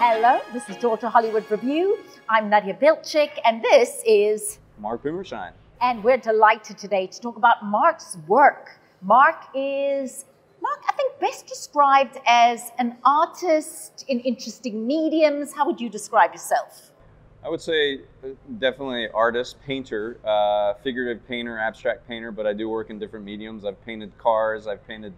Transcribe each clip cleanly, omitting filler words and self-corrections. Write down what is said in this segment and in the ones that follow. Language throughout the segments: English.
Hello, this is Daughter Hollywood Review. I'm Nadia Bilchik, and this is Mark Boomershine. And we're delighted today to talk about Mark's work. Mark, I think, best described as an artist in interesting mediums. How would you describe yourself? I would say definitely artist, painter, figurative painter, abstract painter, but I do work in different mediums. I've painted cars, I've painted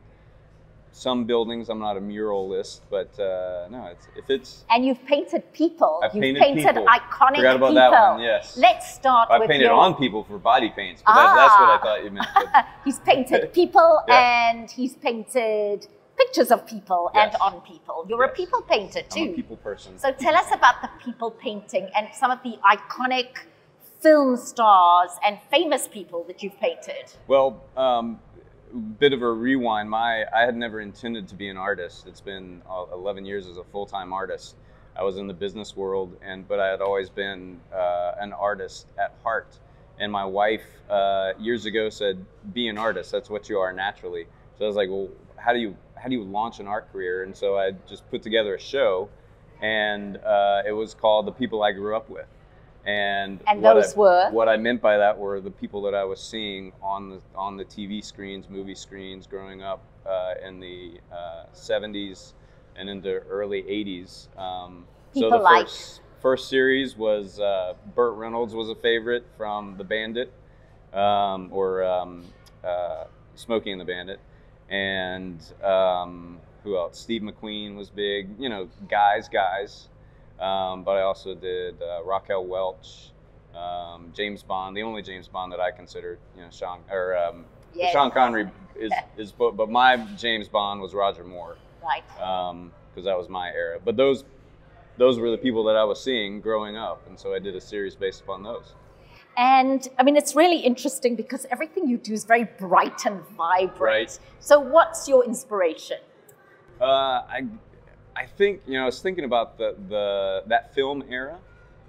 some buildings. I'm not a muralist, but no, if it's... And you've painted people. I've you've painted people. Iconic Forgot about people. that one, yes. Let's start with I painted on people for body paints, but that's what I thought you meant. But... He's painted people Yeah. and he's painted pictures of people Yes. and on people. You're a people painter too. I'm a people person. So tell us about the people painting and some of the iconic film stars and famous people that you've painted. Well, bit of a rewind. I had never intended to be an artist. It's been 11 years as a full-time artist. I was in the business world, but I had always been an artist at heart. And my wife years ago said, "Be an artist. That's what you are naturally." So I was like, "Well, how do you launch an art career?" And so I just put together a show, and it was called The People I Grew Up With. And what I meant by that were the people that I was seeing on the TV screens, movie screens, growing up in the 70s and into early 80s. So the first series was Burt Reynolds was a favorite from The Bandit, Smokey and the Bandit, and who else? Steve McQueen was big. You know, guys. But I also did Raquel Welch, James Bond, the only James Bond that I considered, Sean Connery is, but my James Bond was Roger Moore, right? Because that was my era. But those were the people that I was seeing growing up, and so I did a series based upon those. And I mean, it's really interesting because everything you do is very bright and vibrant. Right. So, what's your inspiration? I think, I was thinking about that film era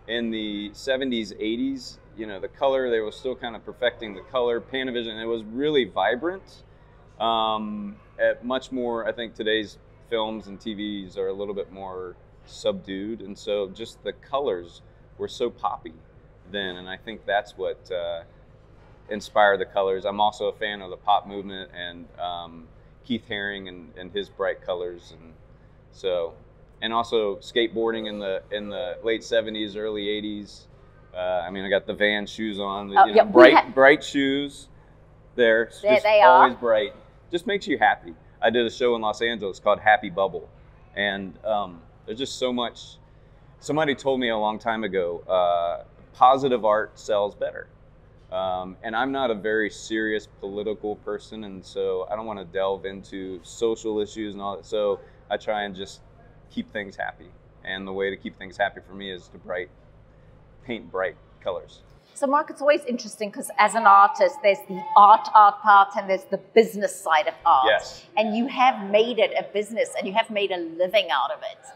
in the 70s, 80s, the color, they were still kind of perfecting the color, Panavision, it was really vibrant. Much more, I think today's films and TVs are a little bit more subdued, and so just the colors were so poppy then, and I think that's what inspired the colors. I'm also a fan of the pop movement and Keith Haring and his bright colors, and also skateboarding in the late 70s, early 80s. I got the Vans shoes on, bright shoes. There they always are. Bright. Just makes you happy. I did a show in Los Angeles called Happy Bubble, and there's just so much. Somebody told me a long time ago, positive art sells better. And I'm not a very serious political person, and so I don't want to delve into social issues and all that. So I try and just keep things happy. And the way to keep things happy for me is to paint bright colors. So Mark, it's always interesting because as an artist, there's the art part and there's the business side of art. Yes. And you have made it a business and you have made a living out of it.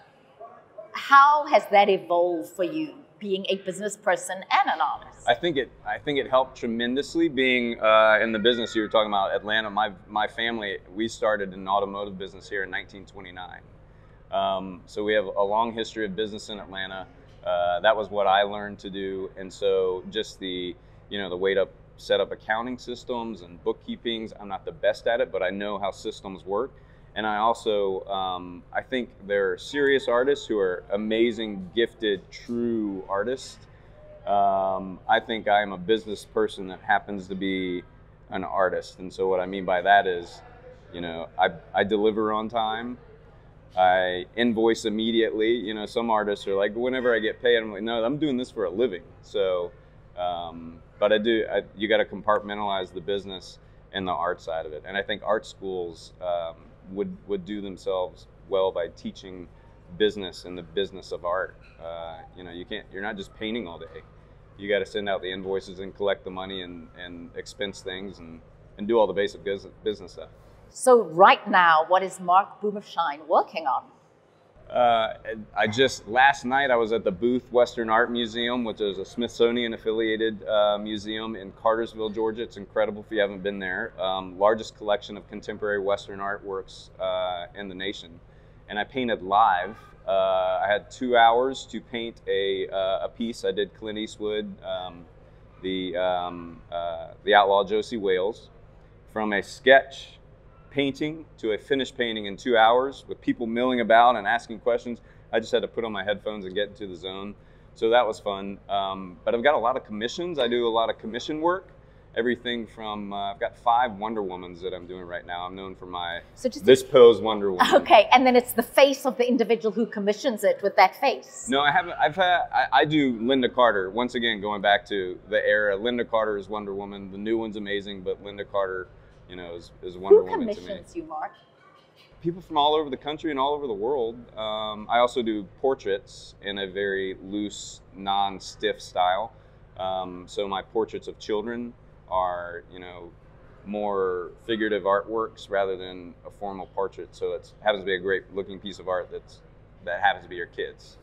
How has that evolved for you, being a business person and an artist? I think it helped tremendously being in the business you were talking about, Atlanta. My family, we started an automotive business here in 1929. So we have a long history of business in Atlanta. That was what I learned to do, and so just the way to set up accounting systems and bookkeepings. I'm not the best at it, but I know how systems work. And I also, I think there are serious artists who are amazing, gifted, true artists. I think I am a business person that happens to be an artist. And so what I mean by that is, I deliver on time. I invoice immediately. Some artists are like, whenever I get paid, I'm like, no, I'm doing this for a living. So, but you got to compartmentalize the business and the art side of it. And I think art schools, would do themselves well by teaching business and the business of art. You're not just painting all day. You got to send out the invoices and collect the money and expense things and do all the basic business stuff. So right now, what is Mark Boomershine working on? Last night I was at the Booth Western Art Museum, which is a Smithsonian affiliated museum in Cartersville, Georgia. It's incredible if you haven't been there. Largest collection of contemporary Western artworks in the nation. And I painted live I had 2 hours to paint a piece. I did Clint Eastwood, the Outlaw Josie Wales, from a sketch painting to a finished painting in 2 hours with people milling about and asking questions. I just had to put on my headphones and get into the zone. So that was fun. But I've got a lot of commissions. I do a lot of commission work. Everything from, I've got 5 Wonder Womans that I'm doing right now. I'm known for my this pose Wonder Woman. Okay, and then it's the face of the individual who commissions it with that face. No, I haven't. I do Linda Carter. Once again, going back to the era, Linda Carter is Wonder Woman. The new one's amazing, but Linda Carter, you know, is Wonder Woman to me. Who commissions you, Mark? People from all over the country and all over the world. I also do portraits in a very loose, non-stiff style. So my portraits of children are, you know, more figurative artworks rather than a formal portrait. So it happens to be a great looking piece of art that happens to be your kids.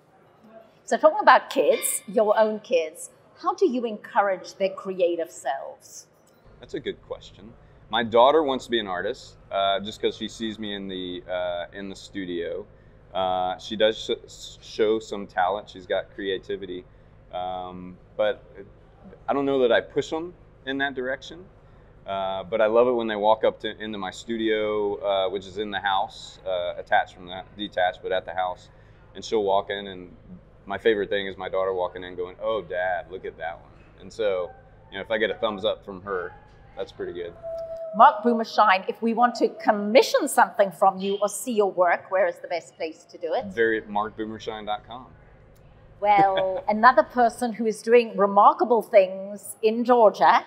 So talking about kids, your own kids, how do you encourage their creative selves? That's a good question. My daughter wants to be an artist just because she sees me in the studio. She does show some talent. She's got creativity, but I don't know that I push them in that direction. But I love it when they walk up into my studio, which is in the house, detached, but at the house, and she'll walk in, and my favorite thing is my daughter walking in going, "Oh, Dad, look at that one." And so, you know, if I get a thumbs up from her, that's pretty good. Mark Boomershine, if we want to commission something from you or see your work, where is the best place to do it? markboomershine.com. Well, another person who is doing remarkable things in Georgia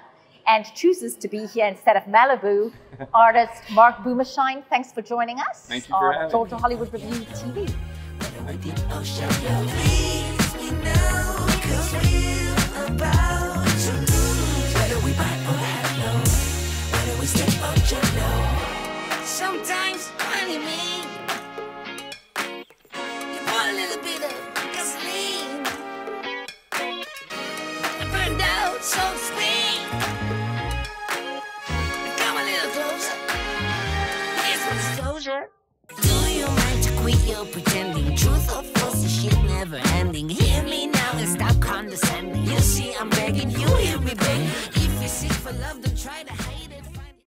and chooses to be here instead of Malibu, artist Mark Boomershine. Thanks for joining us. Thank you for having on Georgia Hollywood Review TV. Sometimes, honey, me, you put a little bit of gasoline. I burned out, so to speak. Come a little closer. Here's some disclosure. Do you mind to quit your pretending? Truth or false, the shit never ending. Hear me now and stop condescending. You see, I'm begging, you hear me begging. If you seek for love, then try to